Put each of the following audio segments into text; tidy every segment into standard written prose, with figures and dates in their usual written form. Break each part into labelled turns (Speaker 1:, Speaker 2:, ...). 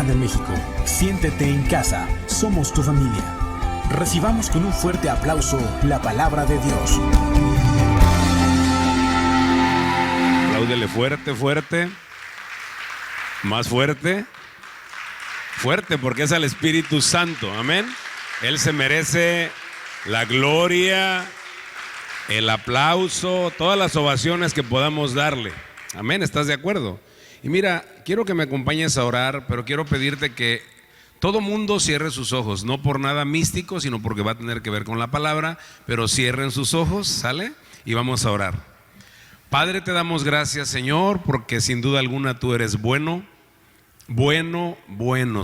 Speaker 1: Mexicana de México. Siéntete en casa, somos tu familia. Recibamos con un fuerte aplauso la palabra de Dios.
Speaker 2: Apláudele fuerte, fuerte. Más fuerte. Fuerte, porque es al Espíritu Santo, amén. Él se merece la gloria, el aplauso, todas las ovaciones que podamos darle, amén. ¿Estás de acuerdo? Y mira, quiero que me acompañes a orar, pero quiero pedirte que todo mundo cierre sus ojos, no por nada místico, sino porque va a tener que ver con la palabra, pero cierren sus ojos, ¿sale? Y vamos a orar. Padre, te damos gracias, Señor, porque sin duda alguna tú eres bueno,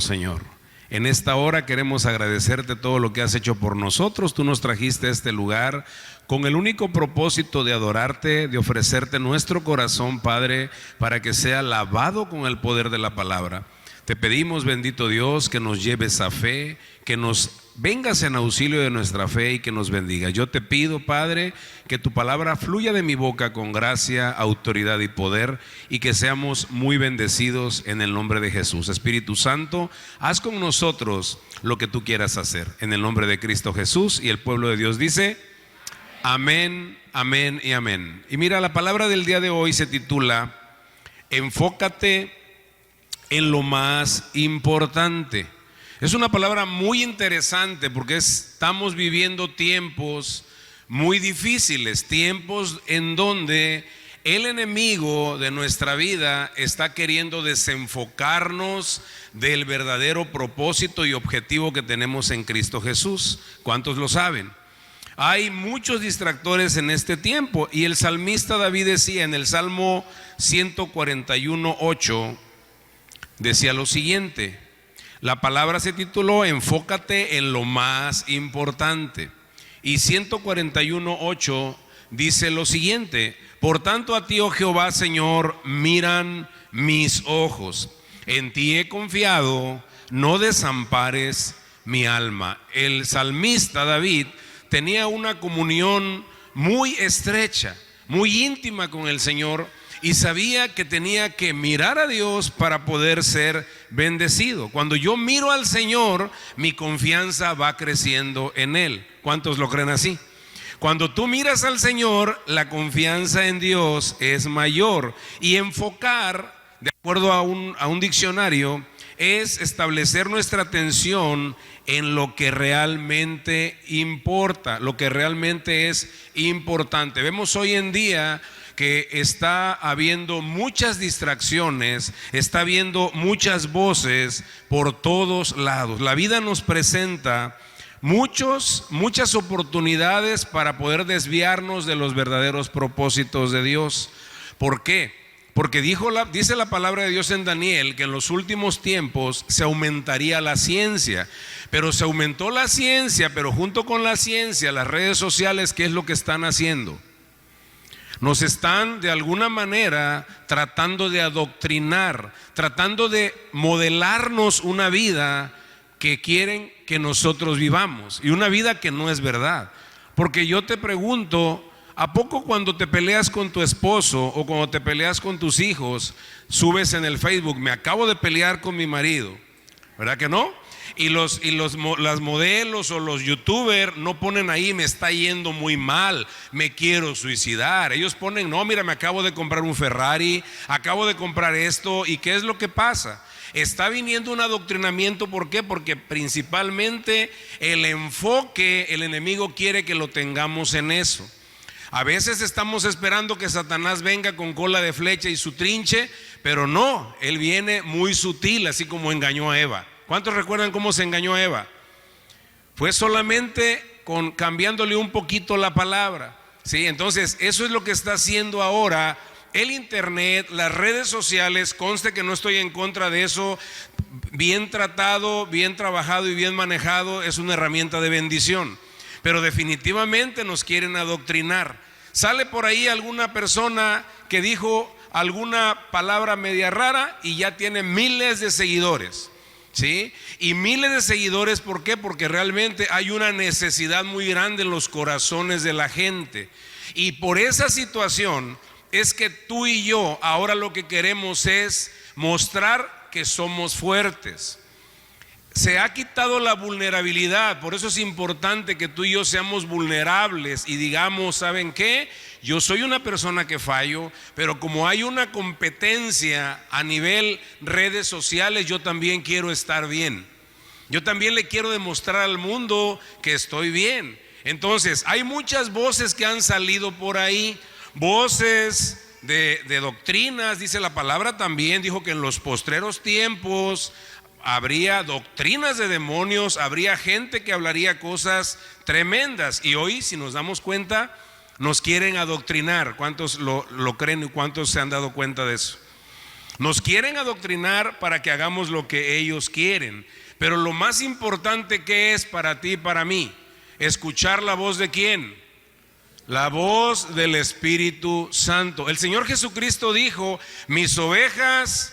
Speaker 2: Señor. En esta hora queremos agradecerte todo lo que has hecho por nosotros. Tú nos trajiste a este lugar con el único propósito de adorarte, de ofrecerte nuestro corazón, Padre, para que sea lavado con el poder de la palabra. Te pedimos, bendito Dios, que nos lleves a fe, que nos vengas en auxilio de nuestra fe y que nos bendiga. Yo te pido, Padre, que tu palabra fluya de mi boca con gracia, autoridad y poder, y que seamos muy bendecidos en el nombre de Jesús. Espíritu Santo, haz con nosotros lo que tú quieras hacer, en el nombre de Cristo Jesús. Y el pueblo de Dios dice: amén, amén y amén. Y mira, la palabra del día de hoy se titula: enfócate en lo más importante. Es una palabra muy interesante porque estamos viviendo tiempos muy difíciles, tiempos en donde el enemigo de nuestra vida está queriendo desenfocarnos del verdadero propósito y objetivo que tenemos en Cristo Jesús. ¿Cuántos lo saben? Hay muchos distractores en este tiempo, y el salmista David decía en el Salmo 141:8, decía lo siguiente. La palabra se tituló enfócate en lo más importante. Y 141:8 dice lo siguiente: por tanto a ti, oh Jehová, Señor, miran mis ojos. En ti he confiado, no desampares mi alma. El salmista David tenía una comunión muy estrecha, muy íntima con el Señor, y sabía que tenía que mirar a Dios para poder ser bendecido. Cuando yo miro al Señor, mi confianza va creciendo en Él. ¿Cuántos lo creen así? Cuando tú miras al Señor, la confianza en Dios es mayor. Y enfocar, de acuerdo a un diccionario, es establecer nuestra atención en lo que realmente importa, lo que realmente es importante. Vemos hoy en día que está habiendo muchas distracciones, está habiendo muchas voces por todos lados. La vida nos presenta muchas oportunidades para poder desviarnos de los verdaderos propósitos de Dios. ¿Por qué? Porque dice la palabra de Dios en Daniel que en los últimos tiempos se aumentaría la ciencia. Pero se aumentó la ciencia, pero junto con la ciencia, las redes sociales, ¿qué es lo que están haciendo? Nos están de alguna manera tratando de adoctrinar, tratando de modelarnos una vida que quieren que nosotros vivamos, y una vida que no es verdad. Porque yo te pregunto, ¿a poco cuando te peleas con tu esposo o cuando te peleas con tus hijos, subes en el Facebook: me acabo de pelear con mi marido? ¿Verdad que no? Y las modelos o los youtubers no ponen ahí: me está yendo muy mal, me quiero suicidar. Ellos ponen: no, mira, me acabo de comprar un Ferrari, acabo de comprar esto. ¿Y qué es lo que pasa? Está viniendo un adoctrinamiento. ¿Por qué? Porque principalmente el enfoque, el enemigo quiere que lo tengamos en eso. A veces estamos esperando que Satanás venga con cola de flecha y su trinche, pero no, él viene muy sutil, así como engañó a Eva. ¿Cuántos recuerdan cómo se engañó a Eva? Fue solamente cambiándole un poquito la palabra, ¿sí? Entonces eso es lo que está haciendo ahora el internet, las redes sociales. Conste que no estoy en contra de eso. Bien tratado, bien trabajado y bien manejado, es una herramienta de bendición. Pero definitivamente nos quieren adoctrinar. Sale por ahí alguna persona que dijo alguna palabra media rara y ya tiene miles de seguidores, ¿sí? Y miles de seguidores, ¿por qué? Porque realmente hay una necesidad muy grande en los corazones de la gente. Y por esa situación es que tú y yo ahora lo que queremos es mostrar que somos fuertes. Se ha quitado la vulnerabilidad, por eso es importante que tú y yo seamos vulnerables y digamos, ¿saben qué? Yo soy una persona que fallo, pero como hay una competencia a nivel redes sociales, yo también quiero estar bien. Yo también le quiero demostrar al mundo que estoy bien. Entonces, hay muchas voces que han salido por ahí, voces de doctrinas, dice la palabra también, dijo que en los postreros tiempos habría doctrinas de demonios, habría gente que hablaría cosas tremendas. Y hoy, si nos damos cuenta, nos quieren adoctrinar. ¿Cuántos lo creen y cuántos se han dado cuenta de eso? Nos quieren adoctrinar para que hagamos lo que ellos quieren. Pero lo más importante que es para ti y para mí, escuchar la voz de ¿quién? La voz del Espíritu Santo. El Señor Jesucristo dijo: mis ovejas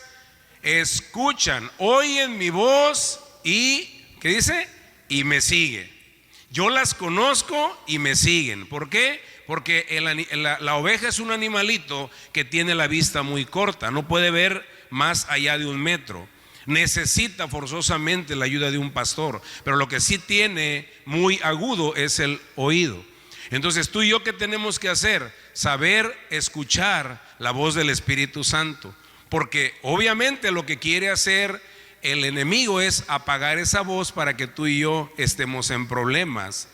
Speaker 2: escuchan, oyen mi voz y, ¿qué dice? Y me sigue. Yo las conozco y me siguen. ¿Por qué? Porque la oveja es un animalito que tiene la vista muy corta, no puede ver más allá de 1 metro. Necesita forzosamente la ayuda de un pastor, pero lo que sí tiene muy agudo es el oído. Entonces tú y yo, ¿qué tenemos que hacer? Saber escuchar la voz del Espíritu Santo, porque obviamente lo que quiere hacer el enemigo es apagar esa voz para que tú y yo estemos en problemas.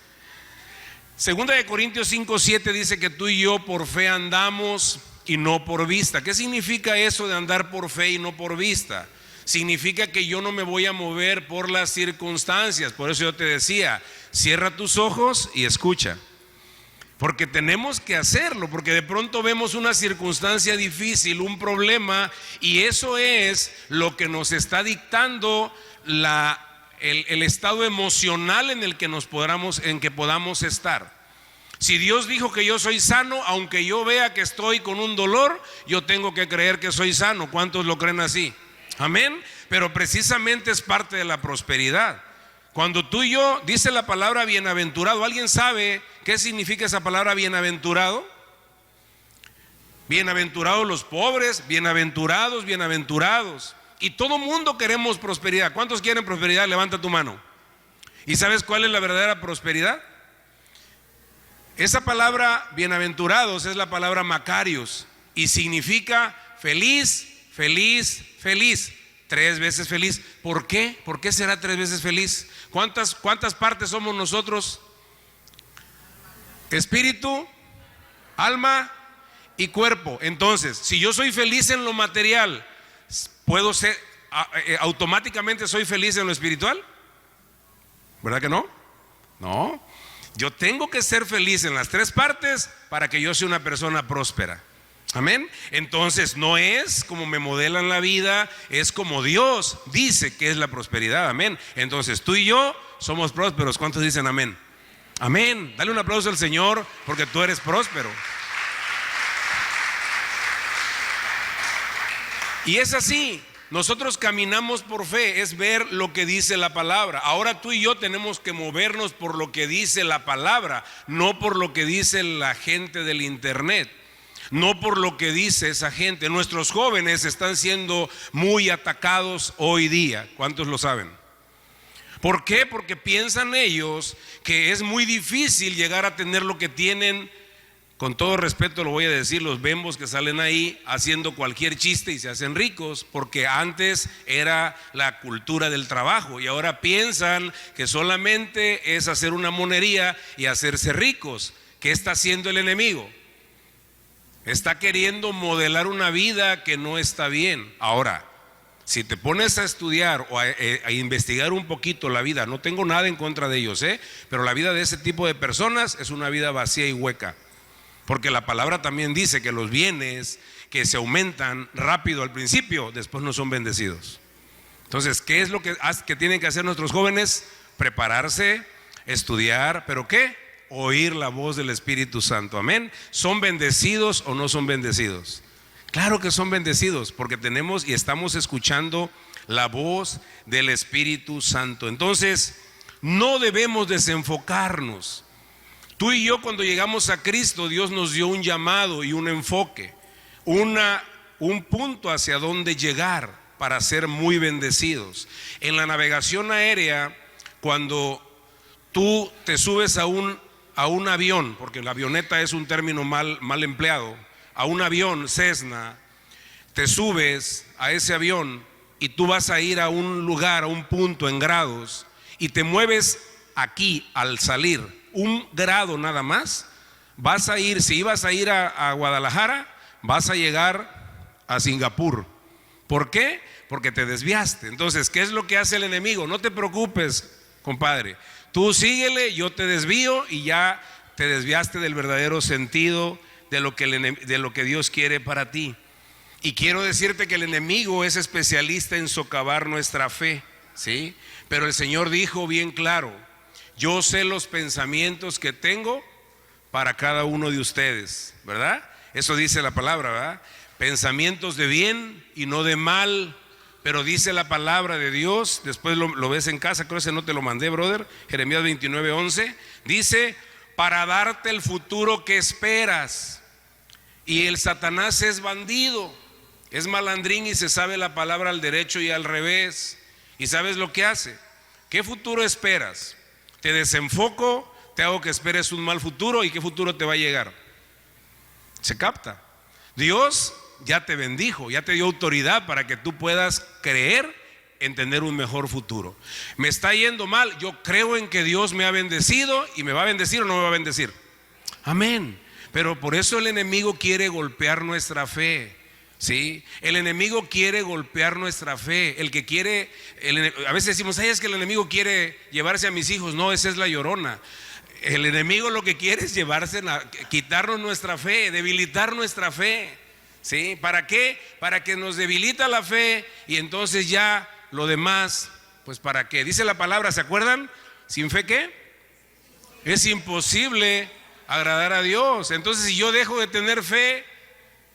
Speaker 2: Segunda de Corintios 5:7 dice que tú y yo por fe andamos y no por vista. ¿Qué significa eso de andar por fe y no por vista? Significa que yo no me voy a mover por las circunstancias. Por eso yo te decía, cierra tus ojos y escucha, porque tenemos que hacerlo, porque de pronto vemos una circunstancia difícil, un problema, y eso es lo que nos está dictando el estado emocional en el que podamos estar. Si Dios dijo que yo soy sano, aunque yo vea que estoy con un dolor, yo tengo que creer que soy sano. ¿Cuántos lo creen así? Amén. Pero precisamente es parte de la prosperidad. Cuando tú y yo, dice la palabra bienaventurado, ¿alguien sabe qué significa esa palabra bienaventurado? Bienaventurados los pobres, bienaventurados, bienaventurados. Y todo mundo queremos prosperidad. ¿Cuántos quieren prosperidad? Levanta tu mano. ¿Y sabes cuál es la verdadera prosperidad? Esa palabra bienaventurados es la palabra Macarios y significa feliz, feliz, feliz. 3 veces feliz. ¿Por qué? ¿Por qué será 3 veces feliz? ¿Cuántas partes somos nosotros? Espíritu, alma y cuerpo. Entonces, si yo soy feliz en lo material, ¿puedo ser automáticamente soy feliz en lo espiritual? ¿Verdad que no? No. Yo tengo que ser feliz en las 3 partes para que yo sea una persona próspera. Amén. Entonces no es como me modelan la vida, es como Dios dice que es la prosperidad. Amén. Entonces tú y yo somos prósperos. ¿Cuántos dicen amén? Amén. Dale un aplauso al Señor porque tú eres próspero. Y es así. Nosotros caminamos por fe, es ver lo que dice la palabra. Ahora tú y yo tenemos que movernos por lo que dice la palabra, no por lo que dice la gente del internet. No por lo que dice esa gente. Nuestros jóvenes están siendo muy atacados hoy día. ¿Cuántos lo saben? ¿Por qué? Porque piensan ellos que es muy difícil llegar a tener lo que tienen. Con todo respeto lo voy a decir, los bembos que salen ahí haciendo cualquier chiste y se hacen ricos, porque antes era la cultura del trabajo y ahora piensan que solamente es hacer una monería y hacerse ricos. ¿Qué está haciendo el enemigo? Está queriendo modelar una vida que no está bien. Ahora, si te pones a estudiar o a investigar un poquito la vida, no tengo nada en contra de ellos, pero la vida de ese tipo de personas es una vida vacía y hueca. Porque la palabra también dice que los bienes que se aumentan rápido al principio, después no son bendecidos. Entonces, ¿qué es lo que tienen que hacer nuestros jóvenes? Prepararse, estudiar, ¿pero qué? Oír la voz del Espíritu Santo. Amén. ¿Son bendecidos o no son bendecidos? Claro que son bendecidos porque tenemos y estamos escuchando la voz del Espíritu Santo. Entonces, no debemos desenfocarnos. Tú y yo, cuando llegamos a Cristo, Dios nos dio un llamado y un enfoque, un punto hacia dónde llegar. para ser muy bendecidos. En la navegación aérea, cuando tú te subes a un avión, porque la avioneta es un término mal empleado, a un avión Cessna, te subes a ese avión y tú vas a ir a un lugar, a un punto en grados, y te mueves aquí al salir 1 grado nada más, vas a ir, si ibas a ir a Guadalajara, vas a llegar a Singapur. ¿Por qué? Porque te desviaste. Entonces, ¿qué es lo que hace el enemigo? No te preocupes, compadre, tú síguele, yo te desvío y ya te desviaste del verdadero sentido de lo que Dios quiere para ti. Y quiero decirte que el enemigo es especialista en socavar nuestra fe, ¿sí? Pero el Señor dijo bien claro: yo sé los pensamientos que tengo para cada uno de ustedes, ¿verdad? Eso dice la palabra, ¿verdad? Pensamientos de bien y no de mal. Pero dice la palabra de Dios, después lo ves en casa, creo que ese no te lo mandé, brother, Jeremías 29:11, dice: para darte el futuro que esperas. Y el Satanás es bandido, es malandrín y se sabe la palabra al derecho y al revés. ¿Y sabes lo que hace? ¿Qué futuro esperas? Te desenfoco, te hago que esperes un mal futuro, ¿y qué futuro te va a llegar? ¿Se capta? Dios ya te bendijo, ya te dio autoridad para que tú puedas creer en tener un mejor futuro. Me está yendo mal, yo creo en que Dios me ha bendecido, y me va a bendecir o no me va a bendecir. Amén. Pero por eso el enemigo quiere golpear nuestra fe, ¿sí? El enemigo quiere golpear nuestra fe. El que quiere, a veces decimos: ay, es que el enemigo quiere llevarse a mis hijos. No, esa es la llorona. El enemigo lo que quiere es quitarnos nuestra fe, debilitar nuestra fe, ¿sí? ¿Para qué? Para que nos debilita la fe, y entonces ya lo demás, pues ¿para qué? Dice la palabra, ¿se acuerdan? ¿Sin fe qué? Es imposible agradar a Dios. Entonces, si yo dejo de tener fe,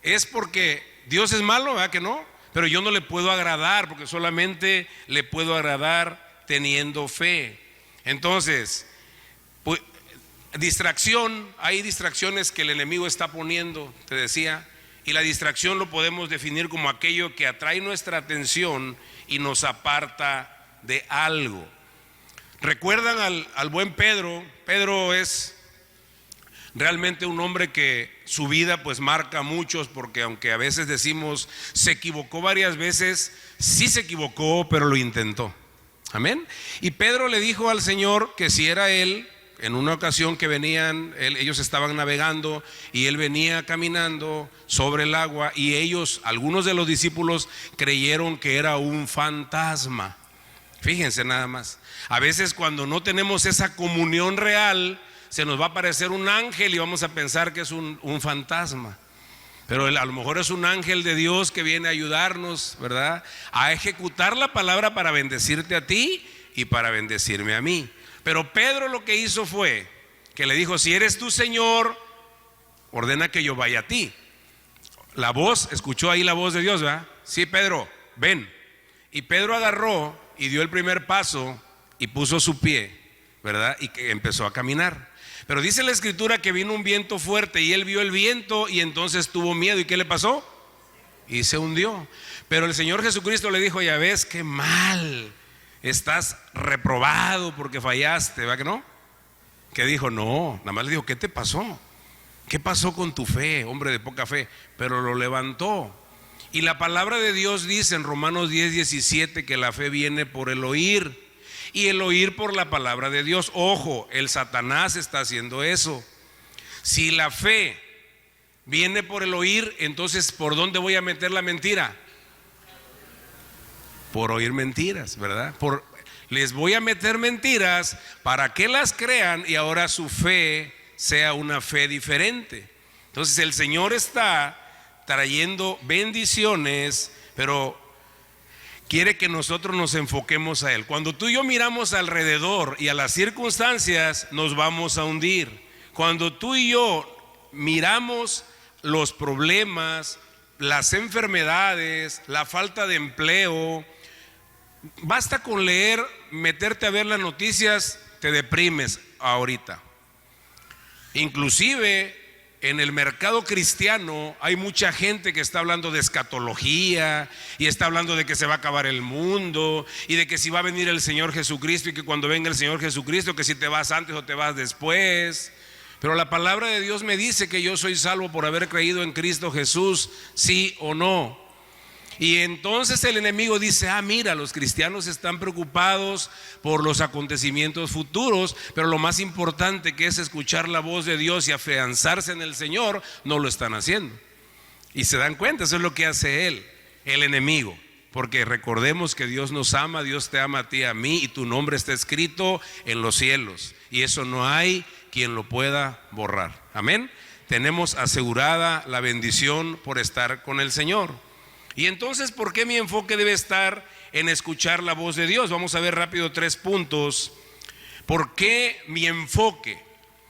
Speaker 2: es porque Dios es malo, ¿verdad que no? Pero yo no le puedo agradar, porque solamente le puedo agradar teniendo fe. Entonces, pues, distracción, hay distracciones que el enemigo está poniendo, te decía, y la distracción lo podemos definir como aquello que atrae nuestra atención y nos aparta de algo. ¿Recuerdan al buen Pedro? Pedro es realmente un hombre que su vida pues marca a muchos, porque aunque a veces decimos se equivocó varias veces, sí se equivocó, pero lo intentó. Amén. Y Pedro le dijo al Señor que si era él, en una ocasión que venían, ellos estaban navegando y él venía caminando sobre el agua, y algunos de los discípulos creyeron que era un fantasma. Fíjense nada más, a veces cuando no tenemos esa comunión real, se nos va a aparecer un ángel y vamos a pensar que es un fantasma. Pero a lo mejor es un ángel de Dios que viene a ayudarnos, ¿verdad?, a ejecutar la palabra para bendecirte a ti y para bendecirme a mí. Pero Pedro lo que hizo fue que le dijo: si eres tú, Señor, ordena que yo vaya a ti. La voz, escuchó ahí la voz de Dios, ¿verdad? Sí, Pedro, ven. Y Pedro agarró y dio el primer paso y puso su pie, ¿verdad? Y que empezó a caminar. Pero dice la escritura que vino un viento fuerte y él vio el viento y entonces tuvo miedo. ¿Y qué le pasó? Y se hundió. Pero el Señor Jesucristo le dijo: ya ves, qué mal, estás reprobado porque fallaste, ¿verdad que no? Que dijo: no, nada más le dijo: ¿qué te pasó? ¿Qué pasó con tu fe, hombre de poca fe? Pero lo levantó. Y la palabra de Dios dice en Romanos 10:17 que la fe viene por el oír, y el oír por la palabra de Dios. Ojo, el Satanás está haciendo eso. Si la fe viene por el oír, entonces ¿por dónde voy a meter la mentira? Por oír mentiras, ¿verdad? Les voy a meter mentiras para que las crean y ahora su fe sea una fe diferente. Entonces el Señor está trayendo bendiciones, pero quiere que nosotros nos enfoquemos a Él. Cuando tú y yo miramos alrededor y a las circunstancias, nos vamos a hundir. Cuando tú y yo miramos los problemas, las enfermedades, la falta de empleo, basta con leer, meterte a ver las noticias, te deprimes ahorita. Inclusive en el mercado cristiano hay mucha gente que está hablando de escatología y está hablando de que se va a acabar el mundo y de que si va a venir el Señor Jesucristo y que cuando venga el Señor Jesucristo, que si te vas antes o te vas después. Pero la palabra de Dios me dice que yo soy salvo por haber creído en Cristo Jesús, sí o no. Y entonces el enemigo dice, mira, los cristianos están preocupados por los acontecimientos futuros, pero lo más importante, que es escuchar la voz de Dios y afianzarse en el Señor, no lo están haciendo. Y se dan cuenta, eso es lo que hace él, el enemigo. Porque recordemos que Dios nos ama, Dios te ama a ti, a mí, y tu nombre está escrito en los cielos. Y eso no hay quien lo pueda borrar. Amén. Tenemos asegurada la bendición por estar con el Señor. Y entonces, ¿por qué mi enfoque debe estar en escuchar la voz de Dios? Vamos a ver rápido 3 puntos. ¿Por qué mi enfoque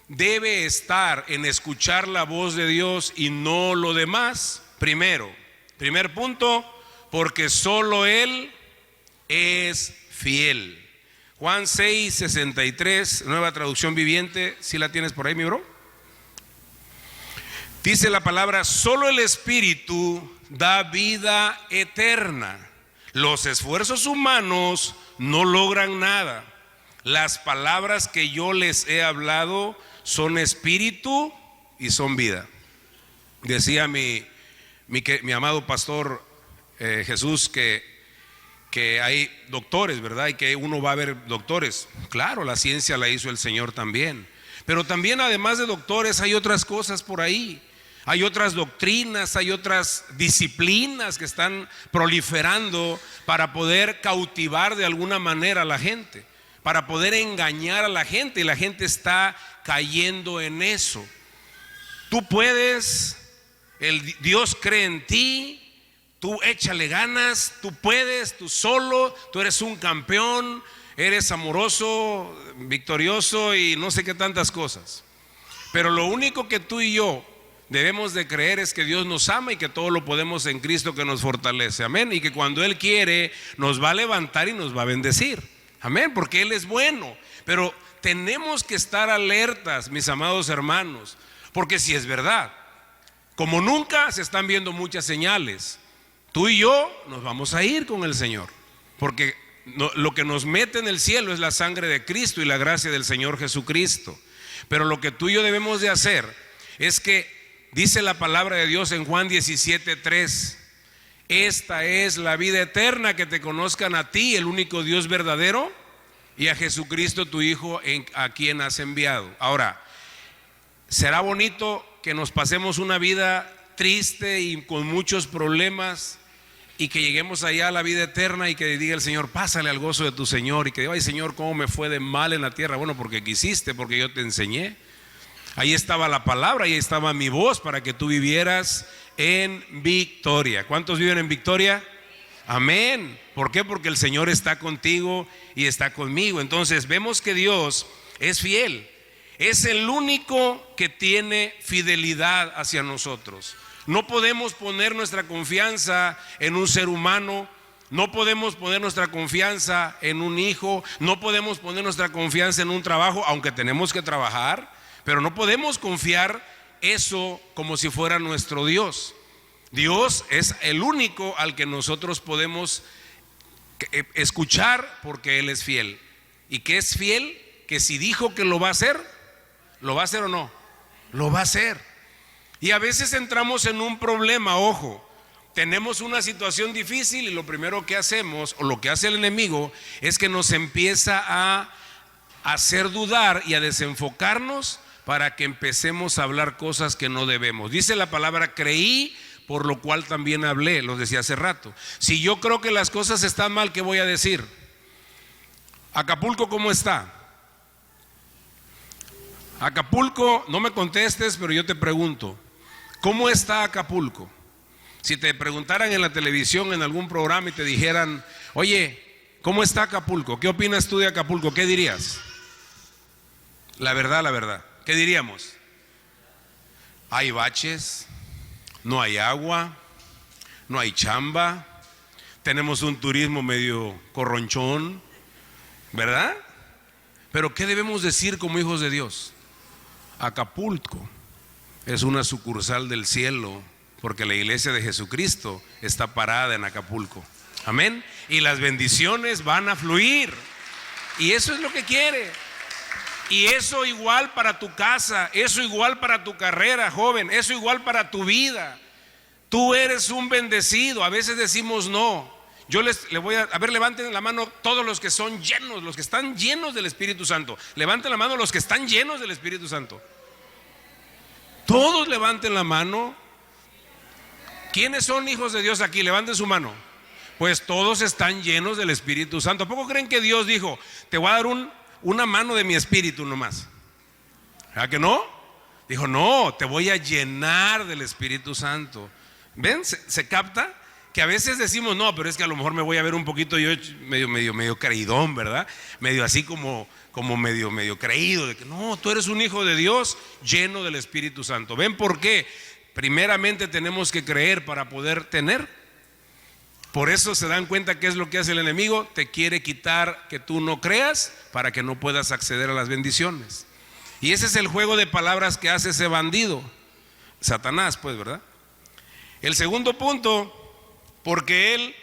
Speaker 2: debe estar en escuchar la voz de Dios y no lo demás? Primer punto, porque solo Él es fiel. Juan 6:63, Nueva Traducción Viviente. ¿Sí la tienes por ahí, mi bro? Dice la palabra, solo el Espíritu da vida eterna. Los esfuerzos humanos no logran nada. Las palabras que yo les he hablado son espíritu y son vida. Decía mi amado pastor Jesús que hay doctores, ¿verdad? Y que uno va a ver doctores. Claro, la ciencia la hizo el Señor también. Pero también, además de doctores, hay otras cosas por ahí. Hay otras doctrinas, hay otras disciplinas que están proliferando para poder cautivar de alguna manera a la gente, para poder engañar a la gente, y la gente está cayendo en eso. Tú puedes, Dios cree en ti, tú échale ganas, tú puedes, tú solo, tú eres un campeón, eres amoroso, victorioso y no sé qué tantas cosas. Pero lo único que tú y yo debemos de creer es que Dios nos ama y que todo lo podemos en Cristo que nos fortalece, amén, y que cuando Él quiere nos va a levantar y nos va a bendecir, amén, porque Él es bueno. Pero tenemos que estar alertas, mis amados hermanos, porque si es verdad, como nunca se están viendo muchas señales, tú y yo nos vamos a ir con el Señor, porque lo que nos mete en el cielo es la sangre de Cristo y la gracia del Señor Jesucristo. Pero lo que tú y yo debemos de hacer es que dice la palabra de Dios en Juan 17:3, esta es la vida eterna, que te conozcan a ti, el único Dios verdadero, y a Jesucristo tu Hijo, a quien has enviado. Ahora, será bonito que nos pasemos una vida triste y con muchos problemas y que lleguemos allá a la vida eterna y que diga el Señor, pásale al gozo de tu Señor, y que diga, ay Señor, cómo me fue de mal en la tierra. Bueno, porque quisiste, porque yo te enseñé. Ahí estaba la palabra, ahí estaba mi voz para que tú vivieras en victoria. ¿Cuántos viven en victoria? Amén. ¿Por qué? Porque el Señor está contigo y está conmigo. Entonces vemos que Dios es fiel. Es el único que tiene fidelidad hacia nosotros. No podemos poner nuestra confianza en un ser humano. No podemos poner nuestra confianza en un hijo. No podemos poner nuestra confianza en un trabajo, aunque tenemos que trabajar. Pero no podemos confiar eso como si fuera nuestro Dios. Dios es el único al que nosotros podemos escuchar, porque Él es fiel. ¿Y qué es fiel? Que si dijo que lo va a hacer o no, lo va a hacer. Y a veces entramos en un problema, ojo, tenemos una situación difícil y lo primero que hacemos, o lo que hace el enemigo, es que nos empieza a hacer dudar y a desenfocarnos para que empecemos a hablar cosas que no debemos. Dice la palabra, creí, por lo cual también hablé, lo decía hace rato. Si yo creo que las cosas están mal, ¿qué voy a decir? Acapulco, ¿cómo está? Acapulco, no me contestes, pero yo te pregunto, ¿cómo está Acapulco? Si te preguntaran en la televisión, en algún programa, y te dijeran, oye, ¿cómo está Acapulco? ¿Qué opinas tú de Acapulco? ¿Qué dirías? La verdad. ¿Qué diríamos? Hay baches, no hay agua, no hay chamba, tenemos un turismo medio corronchón, ¿verdad? Pero ¿qué debemos decir como hijos de Dios? Acapulco es una sucursal del cielo, porque la iglesia de Jesucristo está parada en Acapulco. Amén. Y las bendiciones van a fluir. Y eso es lo que quiere. Y eso igual para tu casa, eso igual para tu carrera, joven, eso igual para tu vida. Tú eres un bendecido. A veces decimos no. Yo le voy a ver, levanten la mano todos los que son llenos, los que están llenos del Espíritu Santo. Levanten la mano los que están llenos del Espíritu Santo. Todos levanten la mano. ¿Quiénes son hijos de Dios aquí? Levanten su mano. Pues todos están llenos del Espíritu Santo. ¿A poco creen que Dios dijo, te voy a dar una mano de mi espíritu nomás? ¿Verdad que no? Dijo, no, te voy a llenar del Espíritu Santo. ¿Ven? ¿Se capta? Que a veces decimos, no, pero es que a lo mejor me voy a ver un poquito yo medio creidón, ¿verdad? Medio así como medio creído, de que no, tú eres un hijo de Dios lleno del Espíritu Santo. ¿Ven por qué? Primeramente tenemos que creer para poder tener. Por eso se dan cuenta qué es lo que hace el enemigo. Te quiere quitar que tú no creas para que no puedas acceder a las bendiciones. Y ese es el juego de palabras que hace ese bandido, Satanás, pues, ¿verdad? El segundo punto, porque él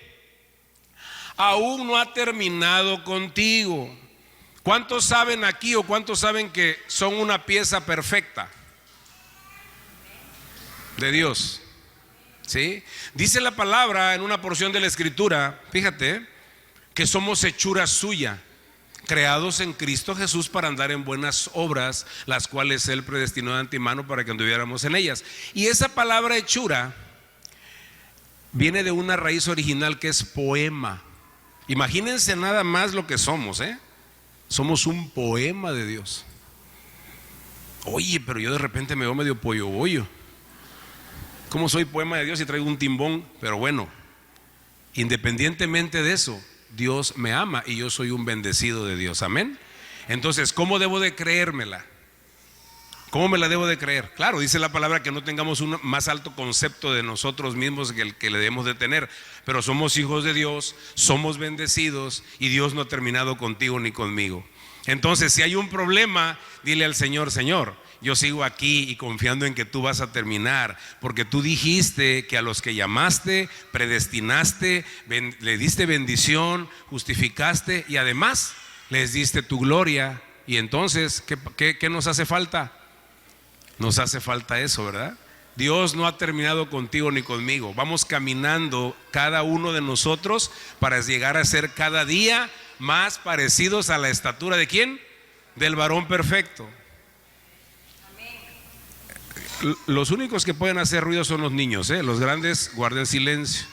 Speaker 2: aún no ha terminado contigo. ¿Cuántos saben aquí o cuántos saben que son una pieza perfecta de Dios? ¿Sí? Dice la palabra en una porción de la Escritura, fíjate, que somos hechura suya, creados en Cristo Jesús para andar en buenas obras, las cuales Él predestinó de antemano para que anduviéramos en ellas. Y esa palabra hechura viene de una raíz original que es poema. Imagínense nada más lo que somos, Somos un poema de Dios. Oye, pero yo de repente me veo medio pollo bollo. ¿Cómo soy poema de Dios y traigo un timbón? Pero bueno, independientemente de eso, Dios me ama y yo soy un bendecido de Dios. Amén. Entonces, ¿cómo debo de creérmela? ¿Cómo me la debo de creer? Claro, dice la palabra que no tengamos un más alto concepto de nosotros mismos que el que le debemos de tener, pero somos hijos de Dios, somos bendecidos y Dios no ha terminado contigo ni conmigo. Entonces, si hay un problema, dile al Señor, Señor, yo sigo aquí y confiando en que tú vas a terminar, porque tú dijiste que a los que llamaste, predestinaste, le diste bendición, justificaste y además les diste tu gloria. Y entonces, ¿qué nos hace falta? Nos hace falta eso, ¿verdad? Dios no ha terminado contigo ni conmigo. Vamos caminando cada uno de nosotros para llegar a ser cada día más parecidos a la estatura ¿de quién? Del varón perfecto. Los únicos que pueden hacer ruido son los niños, los grandes guarden silencio.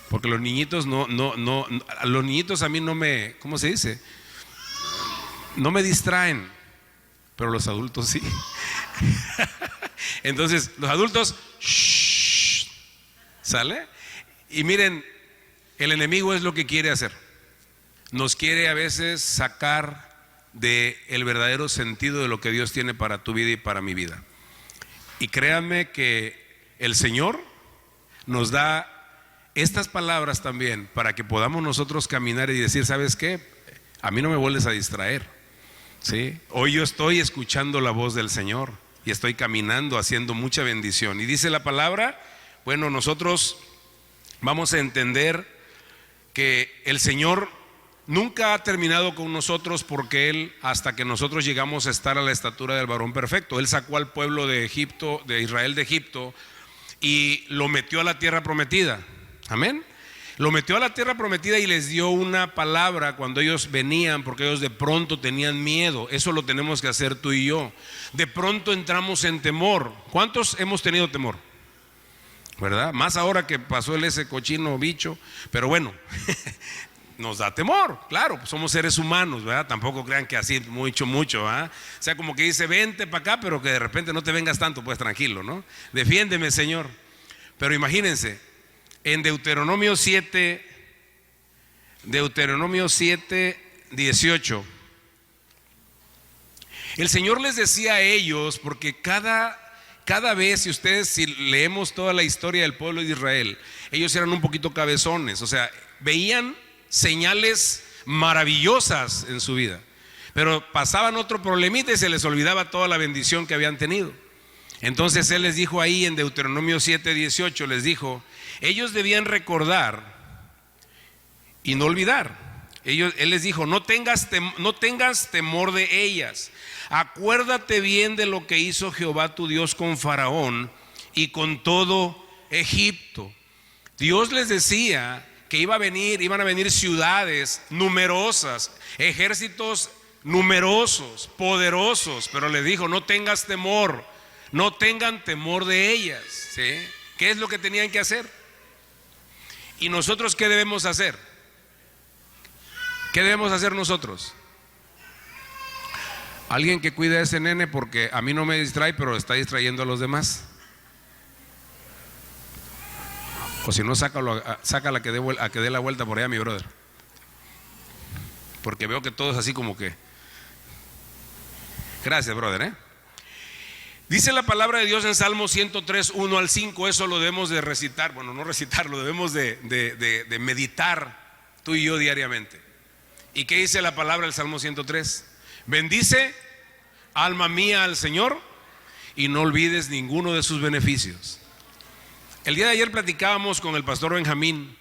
Speaker 2: Porque los niñitos los niñitos a mí no me, ¿cómo se dice? No me distraen, pero los adultos sí. Entonces, los adultos, shh, ¿sale? Y miren, el enemigo es lo que quiere hacer. Nos quiere a veces sacar del verdadero sentido de lo que Dios tiene para tu vida y para mi vida. Y créanme que el Señor nos da estas palabras también para que podamos nosotros caminar y decir, ¿sabes qué? A mí no me vuelves a distraer, ¿sí? Hoy yo estoy escuchando la voz del Señor y estoy caminando haciendo mucha bendición. Y dice la palabra, bueno, nosotros vamos a entender que el Señor nunca ha terminado con nosotros, porque Él, hasta que nosotros llegamos a estar a la estatura del varón perfecto, Él sacó al pueblo de Egipto, de Israel de Egipto, y lo metió a la tierra prometida. Amén. Lo metió a la tierra prometida y les dio una palabra cuando ellos venían, porque ellos de pronto tenían miedo. Eso lo tenemos que hacer tú y yo. De pronto entramos en temor. ¿Cuántos hemos tenido temor? ¿Verdad? Más ahora que pasó ese cochino bicho, pero bueno. Nos da temor, claro, pues somos seres humanos, ¿verdad? Tampoco crean que así mucho, ¿verdad? O sea, como que dice, vente para acá, pero que de repente no te vengas tanto, pues tranquilo, ¿no? Defiéndeme, Señor. Pero imagínense, en Deuteronomio 7, 18, el Señor les decía a ellos, porque cada vez, si leemos toda la historia del pueblo de Israel, ellos eran un poquito cabezones, o sea, veían señales maravillosas en su vida, pero pasaban otro problemita y se les olvidaba toda la bendición que habían tenido. Entonces él les dijo ahí en Deuteronomio 7:18, les dijo, ellos debían recordar y no olvidar. Él les dijo, no tengas temor de ellas. Acuérdate bien de lo que hizo Jehová tu Dios con Faraón y con todo Egipto. Dios les decía que iban a venir ciudades numerosas, ejércitos numerosos, poderosos, pero les dijo, no tengas temor, no tengan temor de ellas, ¿sí? ¿Qué es lo que tenían que hacer? ¿Y nosotros qué debemos hacer? ¿Qué debemos hacer nosotros? Alguien que cuide a ese nene, porque a mí no me distrae, pero está distrayendo a los demás. O si no, sácala a que dé la vuelta por allá, mi brother. Porque veo que todo es así como que. Gracias, brother, Dice la palabra de Dios en Salmo 103, 1 al 5. Eso lo debemos de recitar. Bueno, no recitarlo, debemos de meditar tú y yo diariamente. ¿Y qué dice la palabra del Salmo 103? Bendice, alma mía, al Señor, y no olvides ninguno de sus beneficios. El día de ayer platicábamos con el pastor Benjamín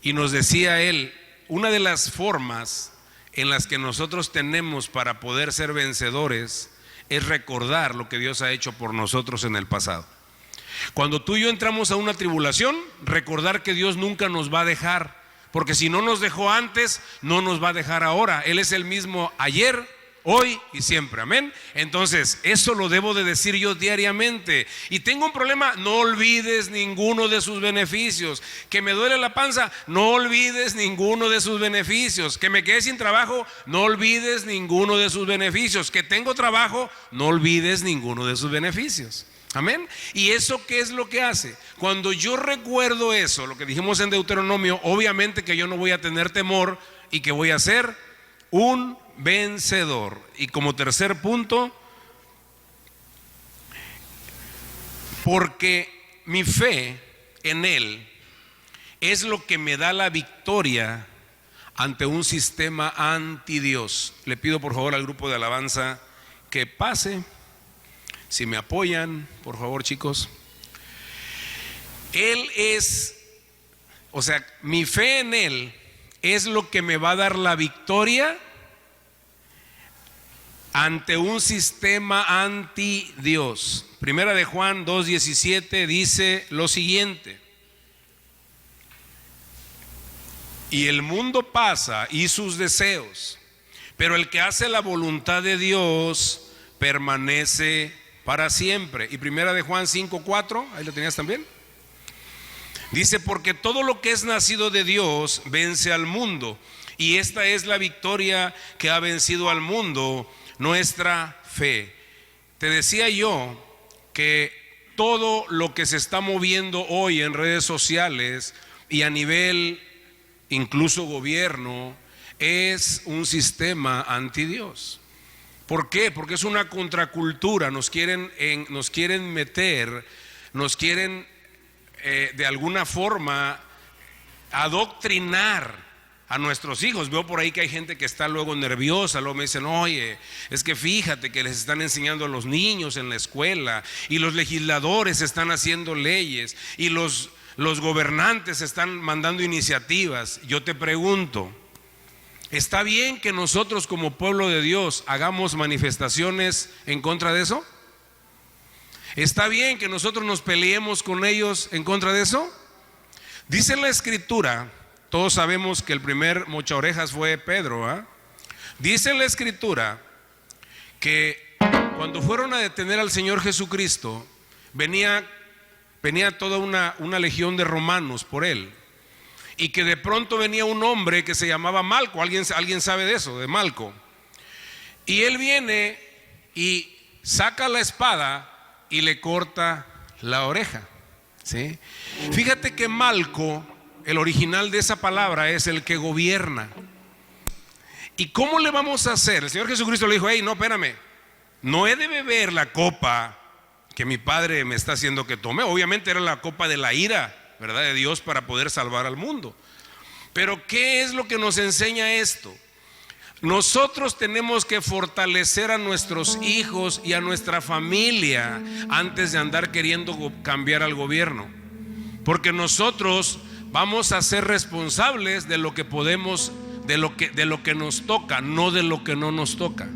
Speaker 2: y nos decía él, una de las formas en las que nosotros tenemos para poder ser vencedores es recordar lo que Dios ha hecho por nosotros en el pasado. Cuando tú y yo entramos a una tribulación, recordar que Dios nunca nos va a dejar, porque si no nos dejó antes, no nos va a dejar ahora. Él es el mismo ayer, hoy y siempre, amén. Entonces eso lo debo de decir yo diariamente. Y tengo un problema, no olvides ninguno de sus beneficios. Que me duele la panza, no olvides ninguno de sus beneficios. Que me quedé sin trabajo, no olvides ninguno de sus beneficios. Que tengo trabajo, no olvides ninguno de sus beneficios. Amén. ¿Y eso qué es lo que hace? Cuando yo recuerdo eso, lo que dijimos en Deuteronomio, obviamente que yo no voy a tener temor y que voy a ser un vencedor. Y como tercer punto, porque mi fe en Él es lo que me da la victoria ante un sistema anti Dios. Le pido por favor al grupo de alabanza que pase. Si me apoyan, por favor, chicos. Él es, mi fe en Él es lo que me va a dar la victoria ante un sistema anti Dios. Primera de Juan 2:17 dice lo siguiente: y el mundo pasa y sus deseos, pero el que hace la voluntad de Dios permanece para siempre. Y primera de Juan 5:4, ahí lo tenías también. Dice, porque todo lo que es nacido de Dios vence al mundo, y esta es la victoria que ha vencido al mundo, nuestra fe. Te decía yo que todo lo que se está moviendo hoy en redes sociales y a nivel incluso gobierno es un sistema anti Dios. ¿Por qué? Porque es una contracultura. Nos quieren meter, nos quieren de alguna forma adoctrinar a nuestros hijos. Veo por ahí que hay gente que está luego nerviosa, luego me dicen, oye, es que fíjate que les están enseñando a los niños en la escuela, y los legisladores están haciendo leyes, y los gobernantes están mandando iniciativas. Yo te pregunto, ¿está bien que nosotros como pueblo de Dios hagamos manifestaciones en contra de eso? ¿Está bien que nosotros nos peleemos con ellos en contra de eso? Dice la Escritura, todos sabemos que el primer mocha orejas fue Pedro, Dice la Escritura que cuando fueron a detener al Señor Jesucristo, venía toda una legión de romanos por él, y que de pronto venía un hombre que se llamaba Malco. ¿Alguien sabe de eso, de Malco? Y él viene y saca la espada y le corta la oreja, ¿sí? Fíjate que Malco, el original de esa palabra es el que gobierna. ¿Y cómo le vamos a hacer? El Señor Jesucristo le dijo, hey, no, espérame, no he de beber la copa que mi Padre me está haciendo que tome. Obviamente era la copa de la ira, ¿verdad?, de Dios para poder salvar al mundo. Pero ¿qué es lo que nos enseña esto? Nosotros tenemos que fortalecer a nuestros hijos y a nuestra familia antes de andar queriendo cambiar al gobierno, porque nosotros vamos a ser responsables de lo que podemos, de lo que nos toca, no de lo que no nos toca.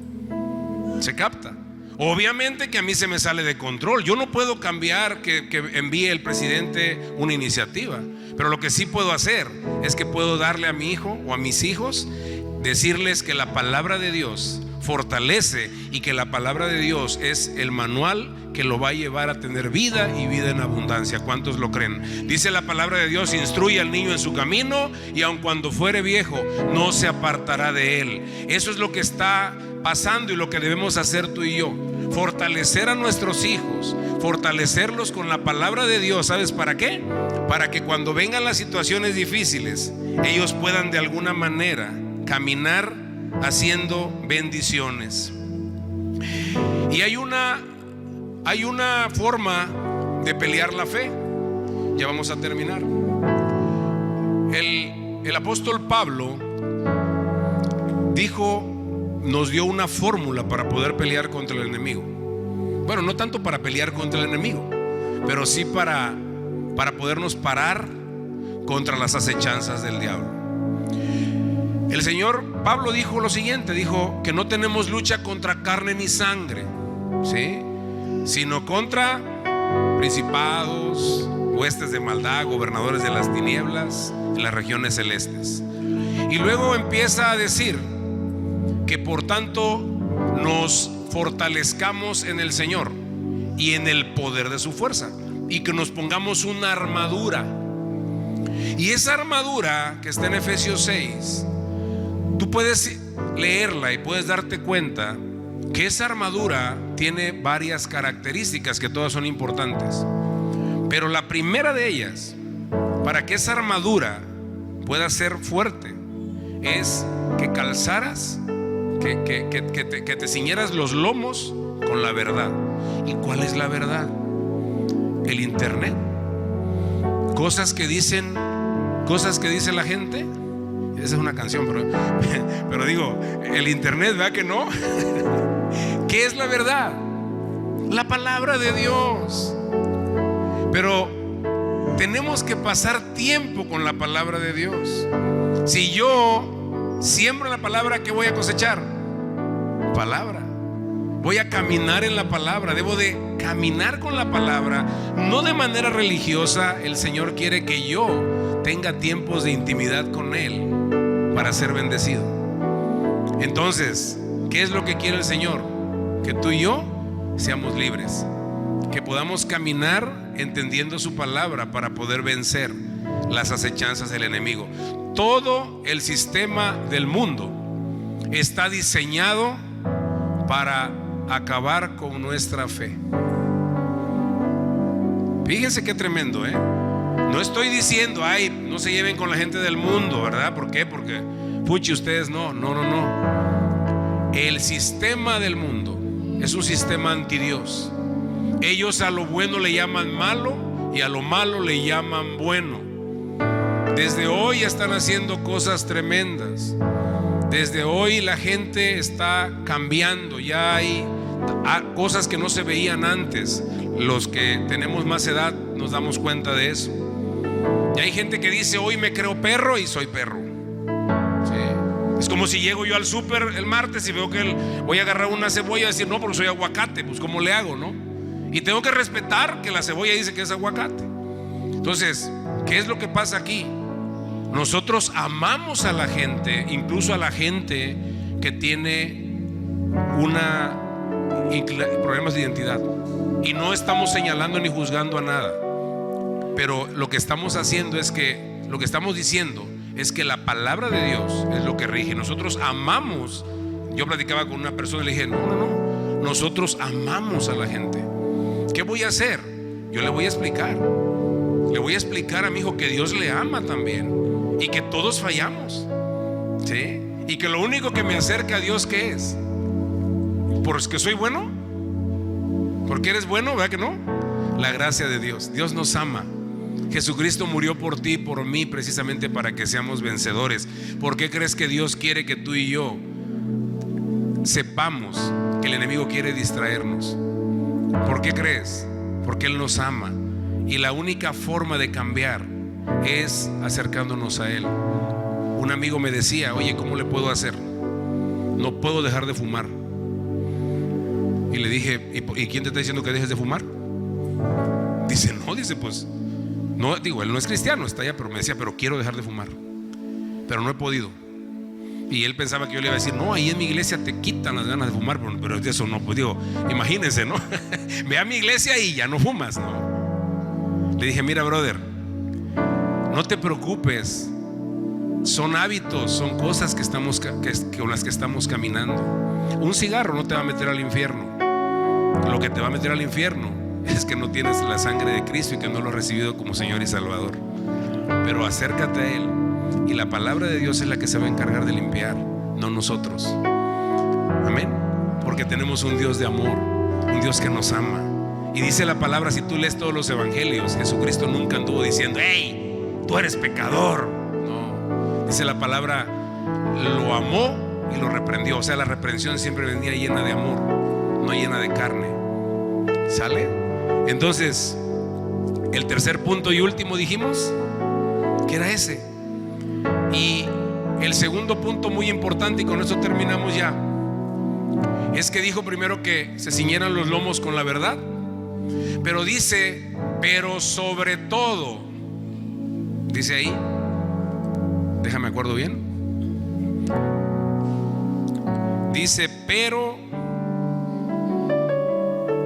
Speaker 2: ¿Se capta? Obviamente que a mí se me sale de control. Yo no puedo cambiar que envíe el presidente una iniciativa, pero lo que sí puedo hacer es que puedo darle a mi hijo o a mis hijos, decirles que la palabra de Dios fortalece y que la palabra de Dios es el manual que lo va a llevar a tener vida y vida en abundancia. ¿Cuántos lo creen? Dice la palabra de Dios: instruye al niño en su camino y aun cuando fuere viejo no se apartará de él. Eso es lo que está pasando y lo que debemos hacer tú y yo: fortalecer a nuestros hijos, fortalecerlos con la palabra de Dios. ¿Sabes para qué? Para que cuando vengan las situaciones difíciles, ellos puedan de alguna manera caminar haciendo bendiciones. Y hay una forma de pelear la fe. Ya vamos a terminar. El apóstol Pablo nos dio una fórmula para poder pelear contra el enemigo. Bueno, no tanto para pelear contra el enemigo, pero sí para podernos parar contra las acechanzas del diablo. El Señor Pablo dijo lo siguiente: dijo que no tenemos lucha contra carne ni sangre, ¿sí?, sino contra principados, huestes de maldad, gobernadores de las tinieblas en las regiones celestes. Y luego empieza a decir que por tanto nos fortalezcamos en el Señor y en el poder de su fuerza, y que nos pongamos una armadura. Y esa armadura que está en Efesios 6, tú puedes leerla y puedes darte cuenta que esa armadura tiene varias características que todas son importantes. Pero la primera de ellas, para que esa armadura pueda ser fuerte, es que calzaras, que te ciñeras los lomos con la verdad. ¿Y cuál es la verdad? El internet. Cosas que dice la gente. Esa es una canción, pero digo, el internet, ¿verdad que no? ¿Qué es la verdad? La palabra de Dios. Pero tenemos que pasar tiempo con la palabra de Dios. Si yo siembro la palabra, ¿qué voy a cosechar? Palabra. Voy a caminar en la palabra. Debo de caminar con la palabra, no de manera religiosa. El Señor quiere que yo tenga tiempos de intimidad con Él para ser bendecido. Entonces, ¿qué es lo que quiere el Señor? Que tú y yo seamos libres, que podamos caminar entendiendo su palabra para poder vencer las acechanzas del enemigo. Todo el sistema del mundo está diseñado para acabar con nuestra fe. Fíjense qué tremendo, ¿eh? No estoy diciendo, ay, no se lleven con la gente del mundo, ¿verdad? ¿Por qué? Porque, puchi, ustedes no. El sistema del mundo es un sistema antidios. Ellos a lo bueno le llaman malo y a lo malo le llaman bueno. Desde hoy están haciendo cosas tremendas. Desde hoy la gente está cambiando. Ya hay cosas que no se veían antes. Los que tenemos más edad nos damos cuenta de eso. Y hay gente que dice, hoy me creo perro y soy perro. Sí. Es como si llego yo al súper el martes y veo que voy a agarrar una cebolla y decir, no, porque soy aguacate. Pues ¿cómo le hago, no? Y tengo que respetar que la cebolla dice que es aguacate. Entonces, ¿qué es lo que pasa aquí? Nosotros amamos a la gente, incluso a la gente que tiene problemas de identidad, y no estamos señalando ni juzgando a nada, pero lo que estamos haciendo es que, lo que estamos diciendo es que la palabra de Dios es lo que rige. Nosotros amamos. Yo platicaba con una persona y le dije, no, nosotros amamos a la gente. ¿Qué voy a hacer? Yo le voy a explicar a mi hijo que Dios le ama también y que todos fallamos, ¿sí? Y que lo único que me acerca a Dios, ¿qué es? ¿Porque soy bueno? ¿Porque eres bueno? ¿Verdad que no? La gracia de Dios. Dios nos ama. Jesucristo murió por ti y por mí precisamente para que seamos vencedores. ¿Por qué crees que Dios quiere que tú y yo sepamos que el enemigo quiere distraernos. ¿Por qué crees? Porque Él nos ama, y la única forma de cambiar es acercándonos a Él. Un amigo me decía: oye, ¿cómo le puedo hacer? No puedo dejar de fumar. Y le dije: ¿y quién te está diciendo que dejes de fumar? Dice: no, dice, pues no, digo, él no es cristiano, está allá, pero me decía: pero quiero dejar de fumar, pero no he podido. Y él pensaba que yo le iba a decir: no, ahí en mi iglesia te quitan las ganas de fumar, pero de eso no, pues digo, imagínense, ¿no? Ve a mi iglesia y ya no fumas, ¿no? Le dije: mira, brother, no te preocupes, son hábitos, son cosas que con las que estamos caminando. Un cigarro no te va a meter al infierno. Lo que te va a meter al infierno es que no tienes la sangre de Cristo y que no lo has recibido como Señor y Salvador. Pero acércate a Él, y la palabra de Dios es la que se va a encargar de limpiar, no nosotros. Amén. Porque tenemos un Dios de amor, un Dios que nos ama. Y dice la palabra, si tú lees todos los evangelios, Jesucristo nunca anduvo diciendo: hey, tú eres pecador. No, dice la palabra, lo amó y lo reprendió. O sea, la reprensión siempre venía llena de amor, no llena de carne. ¿Sale? Entonces, el tercer punto y último dijimos que era ese. Y el segundo punto muy importante, y con eso terminamos ya, es que dijo primero que se ciñeran los lomos con la verdad, pero dice: pero sobre todo, dice ahí, déjame acuerdo bien, dice: pero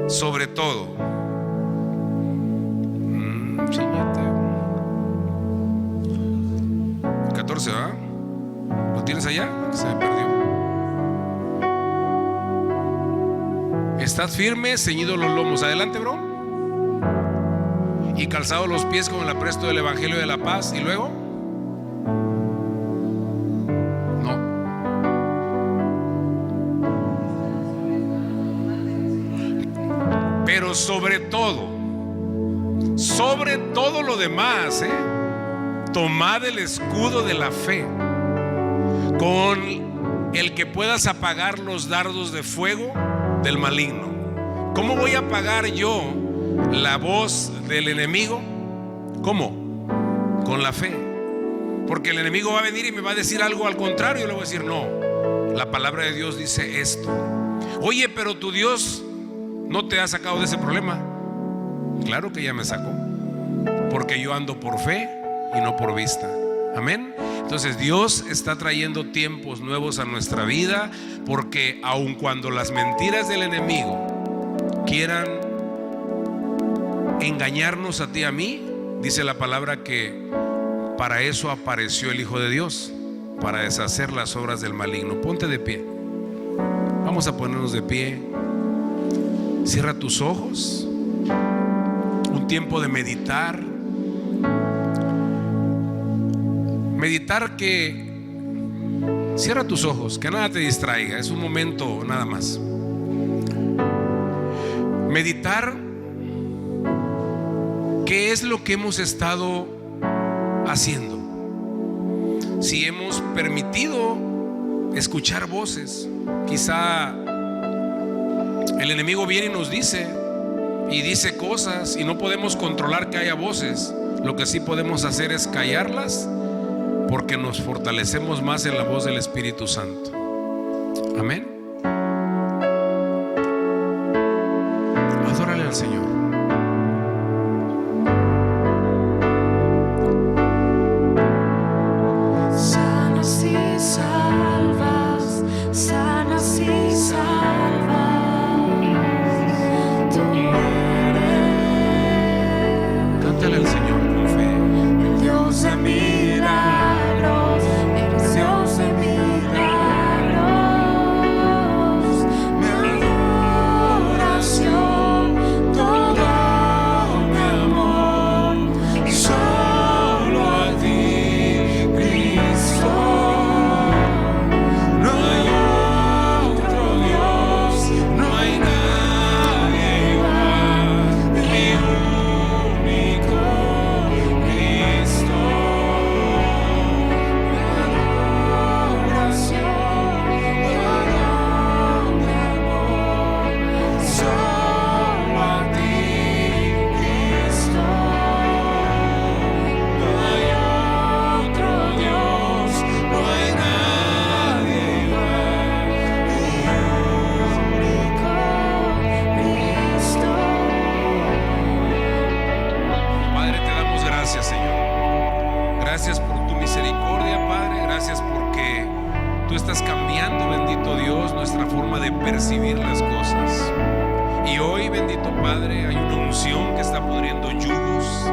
Speaker 2: sobre todo, 14, ¿verdad? ¿Lo tienes allá? Se me perdió. Estad firme, ceñidos los lomos. Adelante, bro. Y calzados los pies con el apresto del evangelio de la paz. Y luego, no. Pero sobre todo lo demás, tomad el escudo de la fe, con el que puedas apagar los dardos de fuego del maligno. ¿Cómo voy a apagar yo la voz del enemigo? ¿Cómo? Con la fe. Porque el enemigo va a venir y me va a decir algo al contrario, y le voy a decir: no, la palabra de Dios dice esto. Oye, pero tu Dios no te ha sacado de ese problema. Claro que ya me sacó, porque yo ando por fe y no por vista. Amén. Entonces Dios está trayendo tiempos nuevos a nuestra vida, porque aun cuando las mentiras del enemigo quieran engañarnos a ti y a mí, dice la palabra que para eso apareció el Hijo de Dios, para deshacer las obras del maligno. Ponte de pie. Vamos a ponernos de pie. Cierra tus ojos. Un tiempo de meditar. Meditar que cierra tus ojos, que nada te distraiga. Es un momento nada más. Meditar qué es lo que hemos estado haciendo. Si hemos permitido escuchar voces, quizá el enemigo viene y nos dice cosas, y no podemos controlar que haya voces. Lo que sí podemos hacer es callarlas, porque nos fortalecemos más en la voz del Espíritu Santo. Amén. Adórale al Señor.
Speaker 3: Sanas y salvas, sanas y salvas. Tú eres
Speaker 2: Cántale al Señor con fe.
Speaker 3: el Dios de milagros, eres Dios de milagros. Mi adoración, toda
Speaker 2: de percibir las cosas. Y hoy, bendito Padre, hay una unción que está pudriendo yugos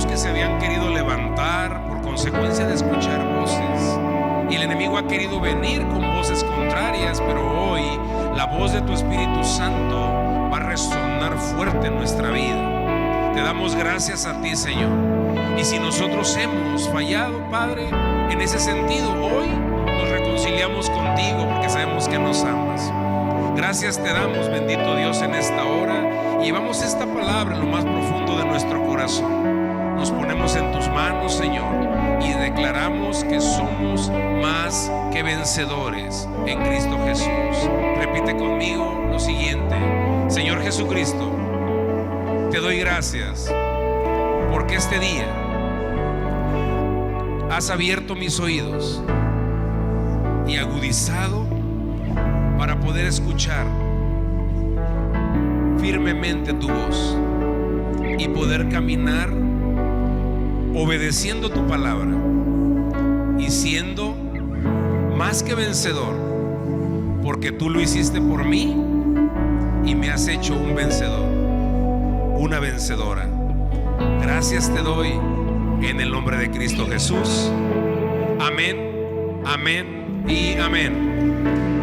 Speaker 2: que se habían querido levantar por consecuencia de escuchar voces. Y el enemigo ha querido venir con voces contrarias, pero hoy la voz de tu Espíritu Santo va a resonar fuerte en nuestra vida. Te damos gracias a ti, Señor. Y si nosotros hemos fallado, Padre, en ese sentido, hoy nos reconciliamos contigo porque sabemos que nos amas. Gracias te damos, bendito Dios, en esta hora. Y llevamos esta palabra en lo más profundo de nuestro corazón. Nos ponemos en tus manos, Señor, y declaramos que somos más que vencedores en Cristo Jesús. Repite conmigo lo siguiente: Señor Jesucristo, te doy gracias porque este día has abierto mis oídos y agudizado para poder escuchar firmemente tu voz y poder caminar obedeciendo tu palabra y siendo más que vencedor, porque tú lo hiciste por mí y me has hecho un vencedor, una vencedora. Gracias te doy en el nombre de Cristo Jesús. Amén, amén y amén.